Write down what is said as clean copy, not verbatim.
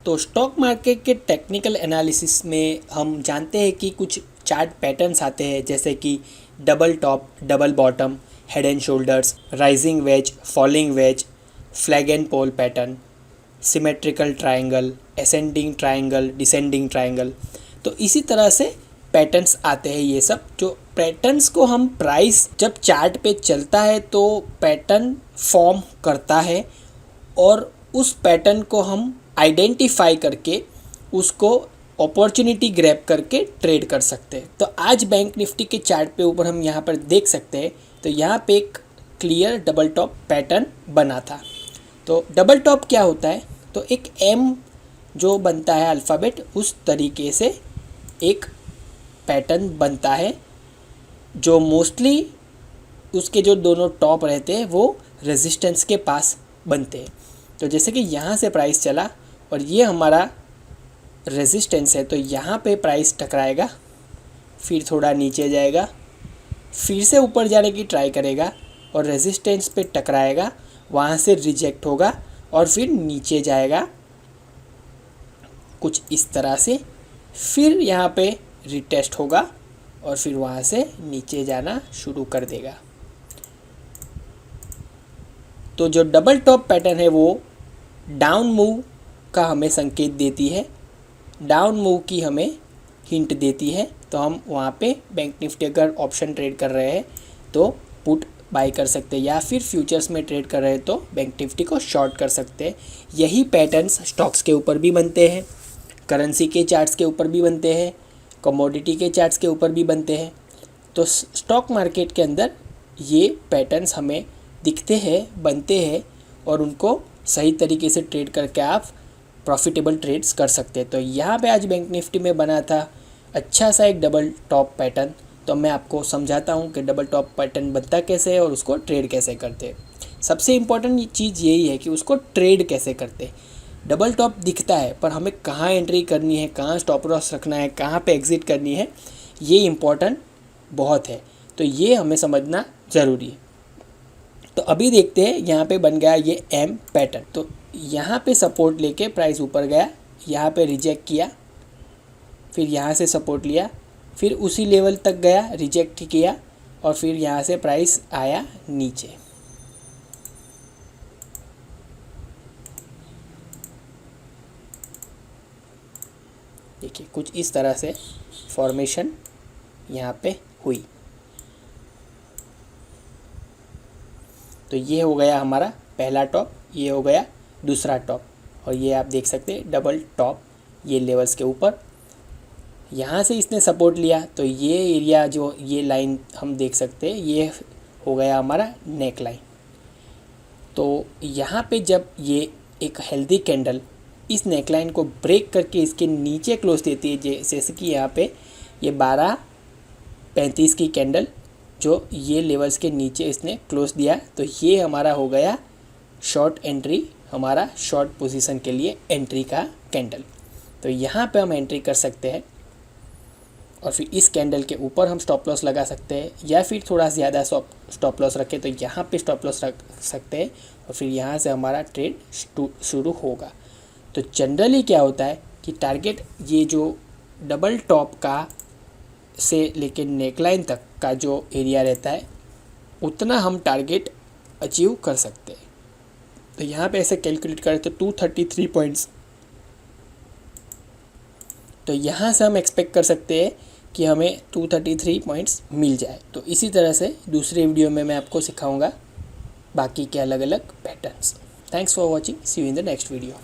तो stock market के technical analysis में हम जानते हैं कि कुछ चार्ट पैटर्न्स आते हैं, जैसे कि double top, double bottom, head and shoulders, rising wedge, falling wedge, flag and pole pattern, symmetrical triangle, ascending triangle, descending triangle. तो इसी तरह से पैटर्न्स आते हैं। ये सब जो पैटर्न्स को हम प्राइस जब चार्ट पे चलता है तो पैटर्न फॉर्म करता है और उस पैटर्न को हम आइडेंटिफाई करके उसको अपॉर्चुनिटी ग्रैब करके ट्रेड कर सकते हैं। तो आज बैंक निफ्टी के चार्ट पे ऊपर हम यहाँ पर देख सकते हैं, तो यहाँ पे एक क्लियर डबल टॉप पैटर्न बना था। तो डबल टॉप क्या होता है? तो एक एम जो बनता है अल्फ़ाबेट, उस तरीके से एक पैटर्न बनता है जो मोस्टली उसके जो दोनों टॉप रहते हैं वो रेजिस्टेंस के पास बनते हैं। तो जैसे कि यहाँ से प्राइस चला और ये हमारा रेजिस्टेंस है, तो यहाँ पे प्राइस टकराएगा, फिर थोड़ा नीचे जाएगा, फिर से ऊपर जाने की ट्राई करेगा और रेजिस्टेंस पे टकराएगा, वहाँ से रिजेक्ट होगा और फिर नीचे जाएगा कुछ इस तरह से, फिर यहाँ पे रिटेस्ट होगा और फिर वहाँ से नीचे जाना शुरू कर देगा। तो जो डबल टॉप पैटर्न है वो डाउन मूव का हमें संकेत देती है, डाउन मूव की हमें हिंट देती है। तो हम वहाँ पे बैंक निफ्टी अगर ऑप्शन ट्रेड कर रहे हैं तो पुट बाय कर सकते हैं, या फिर फ्यूचर्स में ट्रेड कर रहे हैं तो बैंक निफ्टी को शॉर्ट कर सकते हैं। यही पैटर्न्स स्टॉक्स के ऊपर भी बनते हैं, करेंसी के चार्ट्स के ऊपर भी बनते हैं, कमोडिटी के चार्ट्स के ऊपर भी बनते हैं। तो स्टॉक मार्केट के अंदर ये पैटर्न्स हमें दिखते हैं, बनते हैं और उनको सही तरीके से ट्रेड करके आप प्रॉफिटेबल ट्रेड्स कर सकते हैं। तो यहाँ पे आज बैंक निफ्टी में बना था अच्छा सा एक डबल टॉप पैटर्न। तो मैं आपको समझाता हूँ कि डबल टॉप पैटर्न बनता कैसे है और उसको ट्रेड कैसे करते हैं। सबसे इम्पोर्टेंट चीज़ यही है कि उसको ट्रेड कैसे करते हैं। डबल टॉप दिखता है पर हमें कहाँ एंट्री करनी है, कहाँ स्टॉप लॉस रखना है, कहाँ पे एग्ज़िट करनी है, ये इम्पोर्टेंट बहुत है। तो ये हमें समझना ज़रूरी है। तो अभी देखते हैं, यहाँ पे बन गया ये एम पैटर्न। तो यहाँ पे सपोर्ट लेके प्राइस ऊपर गया, यहाँ पे रिजेक्ट किया, फिर यहाँ से सपोर्ट लिया, फिर उसी लेवल तक गया, रिजेक्ट किया और फिर यहाँ से प्राइस आया नीचे। देखिए कुछ इस तरह से फॉर्मेशन यहाँ पे हुई। तो ये हो गया हमारा पहला टॉप, ये हो गया दूसरा टॉप और ये आप देख सकते हैं डबल टॉप, ये लेवल्स के ऊपर। यहाँ से इसने सपोर्ट लिया तो ये एरिया जो ये लाइन हम देख सकते हैं, ये हो गया हमारा नेक लाइन। तो यहाँ पे जब ये एक हेल्दी कैंडल इस नेकलाइन को ब्रेक करके इसके नीचे क्लोज देती है, जैसे कि यहाँ पे ये 12:35 की कैंडल जो ये लेवल्स के नीचे इसने क्लोज दिया, तो ये हमारा हो गया शॉर्ट एंट्री, हमारा शॉर्ट पोजीशन के लिए एंट्री का कैंडल। तो यहाँ पे हम एंट्री कर सकते हैं और फिर इस कैंडल के ऊपर हम स्टॉप लॉस लगा सकते हैं, या फिर थोड़ा ज़्यादा स्टॉप लॉस रखें तो यहाँ पे स्टॉप लॉस रख सकते हैं और फिर यहाँ से हमारा ट्रेड शुरू होगा। तो जनरली क्या होता है कि टारगेट ये जो डबल टॉप का से लेके नेकलाइन तक का जो एरिया रहता है उतना हम टारगेट अचीव कर सकते हैं। तो यहाँ पे ऐसे कैलकुलेट करें तो 233 पॉइंट्स, तो यहाँ से हम एक्सपेक्ट कर सकते हैं कि हमें 233 पॉइंट्स मिल जाए। तो इसी तरह से दूसरे वीडियो में मैं आपको सिखाऊंगा बाकी के अलग अलग patterns. Thanks for watching, see you in the next video.